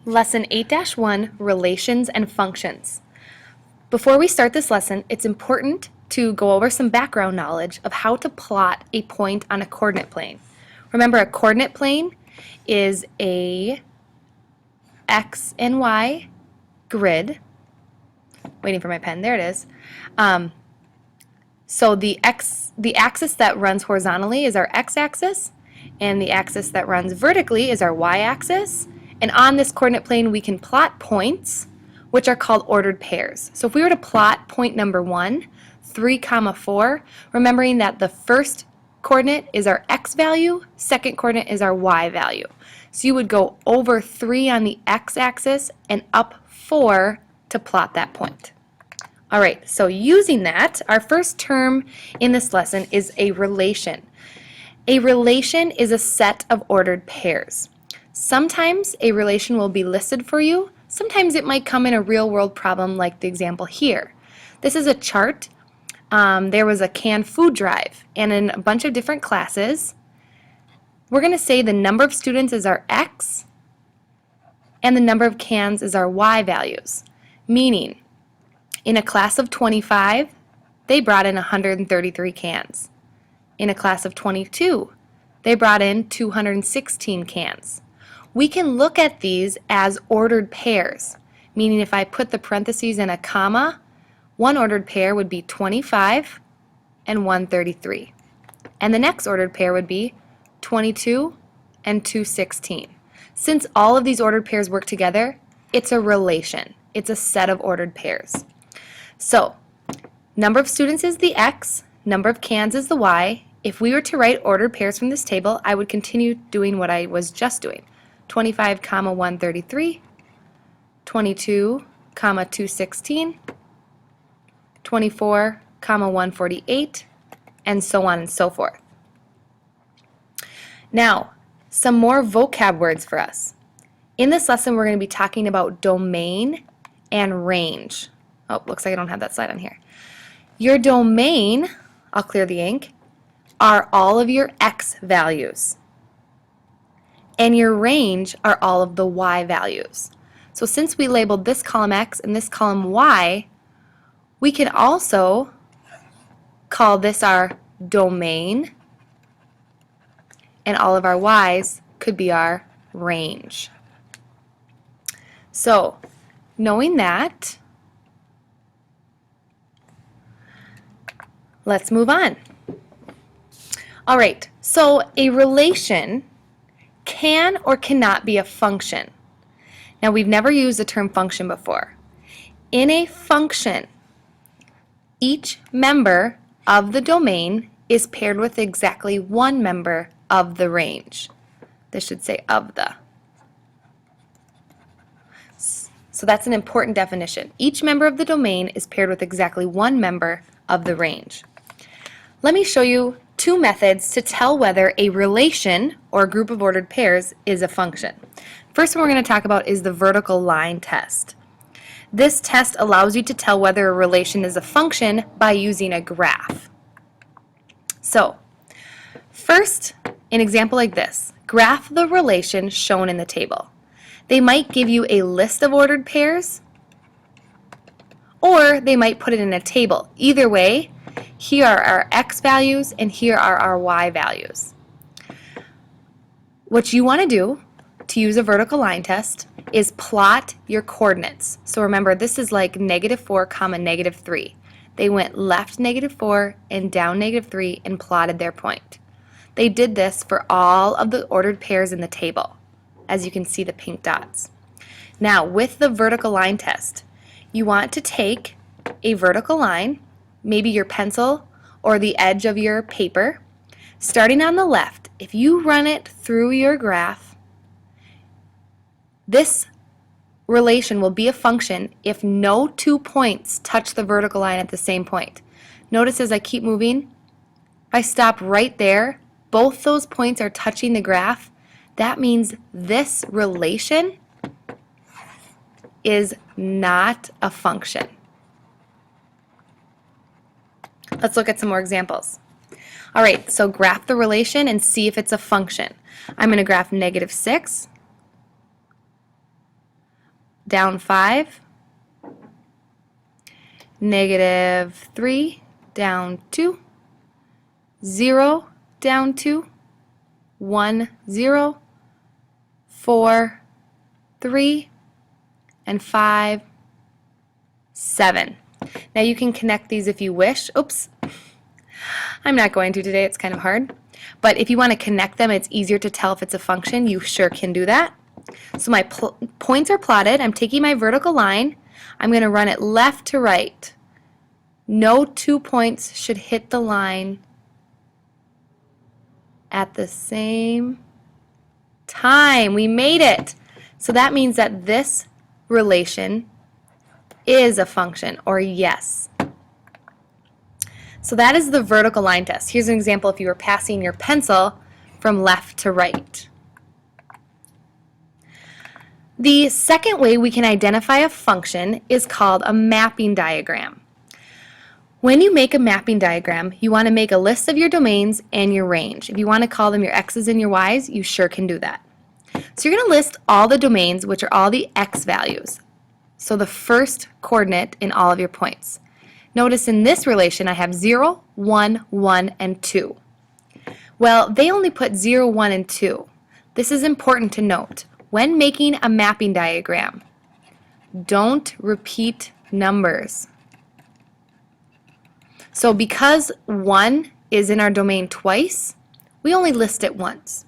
Lesson 8-1, Relations and Functions. Before we start this lesson, it's important to go over some background knowledge of how to plot a point on a coordinate plane. Remember, a coordinate plane is a X and Y grid. Waiting for my pen, there it is. So the axis that runs horizontally is our x-axis, and the axis that runs vertically is our y-axis. And on this coordinate plane, we can plot points, which are called ordered pairs. So if we were to plot point number 1, 3, 4, remembering that the first coordinate is our x value, second coordinate is our y value. So you would go over 3 on the x-axis and up 4 to plot that point. All right, so using that, our first term in this lesson is a relation. A relation is a set of ordered pairs. Sometimes a relation will be listed for you. Sometimes it might come in a real-world problem like the example here. This is a chart. There was a canned food drive, and in a bunch of different classes, we're going to say the number of students is our x, and the number of cans is our y values. Meaning, in a class of 25, they brought in 133 cans. In a class of 22, they brought in 216 cans. We can look at these as ordered pairs, meaning if I put the parentheses in a comma, one ordered pair would be 25 and 133. And the next ordered pair would be 22 and 216. Since all of these ordered pairs work together, it's a relation. It's a set of ordered pairs. So, number of students is the x, number of cans is the y. If we were to write ordered pairs from this table, I would continue doing what I was just doing. 25, 133, 22, 216, 24, 148, and so on and so forth. Now, some more vocab words for us. In this lesson, we're going to be talking about domain and range. Oh, looks like I don't have that slide on here. Your domain, I'll clear the ink, are all of your x values. And your range are all of the y values. So since we labeled this column x and this column y, we can also call this our domain, and all of our y's could be our range. So, knowing that, let's move on. All right, so a relation can or cannot be a function. Now, we've never used the term function before. In a function, each member of the domain is paired with exactly one member of the range. This should say of the. So that's an important definition. Each member of the domain is paired with exactly one member of the range. Let me show you two methods to tell whether a relation or a group of ordered pairs is a function. First one we're going to talk about is the vertical line test. This test allows you to tell whether a relation is a function by using a graph. So, first, an example like this. Graph the relation shown in the table. They might give you a list of ordered pairs, or they might put it in a table. Either way, here are our x values and here are our y values. What you want to do to use a vertical line test is plot your coordinates. So remember, this is like -4, -3. They went left -4 and down -3 and plotted their point. They did this for all of the ordered pairs in the table, as you can see the pink dots. Now, with the vertical line test, you want to take a vertical line, maybe your pencil or the edge of your paper, starting on the left. If you run it through your graph, this relation will be a function if no two points touch the vertical line at the same point. Notice as I keep moving, if I stop right there, both those points are touching the graph. That means this relation is not a function. Let's look at some more examples. All right, so graph the relation and see if it's a function. I'm going to graph -6 down 5, -3, down 2, 0, down 2, 1, 0, 4, 3, and 5, 7. Now you can connect these if you wish. Oops, I'm not going to today, it's kind of hard. But if you want to connect them, it's easier to tell if it's a function, you sure can do that. So my points are plotted. I'm taking my vertical line. I'm going to run it left to right. No 2 points should hit the line at the same time. We made it. So that means that this relation is a function, or yes. So that is the vertical line test. Here's an example if you were passing your pencil from left to right. The second way we can identify a function is called a mapping diagram. When you make a mapping diagram, you want to make a list of your domains and your range. If you want to call them your x's and your y's, you sure can do that. So you're going to list all the domains, which are all the x values. So the first coordinate in all of your points. Notice in this relation I have 0, 1, 1, and 2. Well, they only put 0, 1, and 2. This is important to note. When making a mapping diagram, don't repeat numbers. So because 1 is in our domain twice, we only list it once.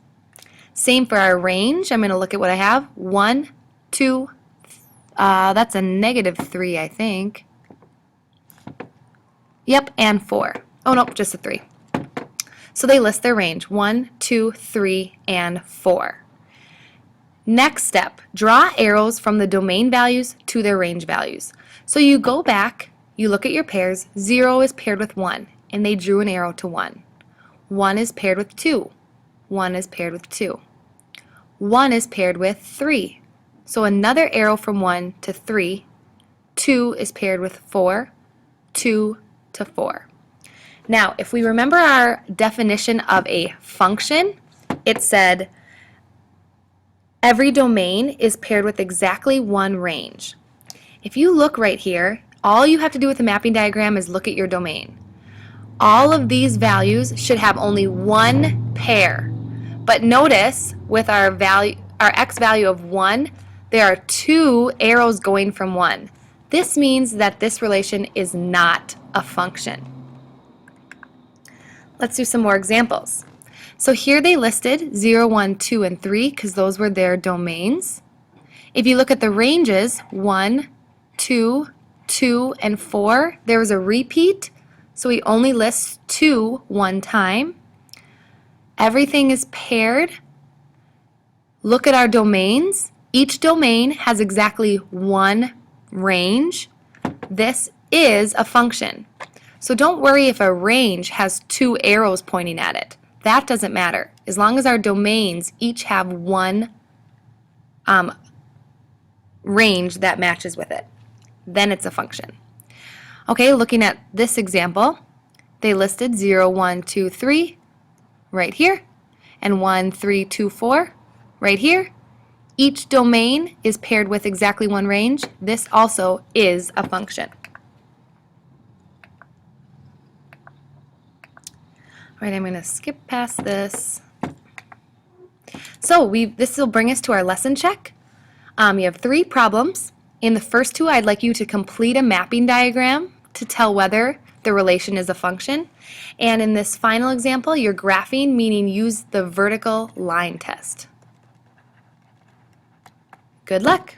Same for our range. I'm going to look at what I have. 1, 2, that's a -3, I think. Yep, and 4. Oh, nope, just a 3. So they list their range, 1, 2, 3, and 4. Next step, draw arrows from the domain values to their range values. So you go back, you look at your pairs, 0 is paired with 1, and they drew an arrow to 1. 1 is paired with 2. 1 is paired with 2. 1 is paired with 3. So another arrow from 1 to 3. 2 is paired with 4. 2 to 4. Now, if we remember our definition of a function, it said every domain is paired with exactly one range. If you look right here, all you have to do with the mapping diagram is look at your domain. All of these values should have only one pair. But notice with our x value of 1, there are 2 arrows going from 1. This means that this relation is not a function. Let's do some more examples. So here they listed 0, 1, 2, and 3 because those were their domains. If you look at the ranges, 1, 2, 2, and 4, there was a repeat, so we only list 2 one time. Everything is paired. Look at our domains. Each domain has exactly one range. This is a function. So don't worry if a range has 2 arrows pointing at it. That doesn't matter. As long as our domains each have one range that matches with it, then it's a function. Okay, looking at this example, they listed 0, 1, 2, 3 right here, and 1, 3, 2, 4 right here. Each domain is paired with exactly one range. This also is a function. All right, I'm going to skip past this. So this will bring us to our lesson check. You have 3 problems. In the first 2, I'd like you to complete a mapping diagram to tell whether the relation is a function. And in this final example, you're graphing, meaning use the vertical line test. Good luck.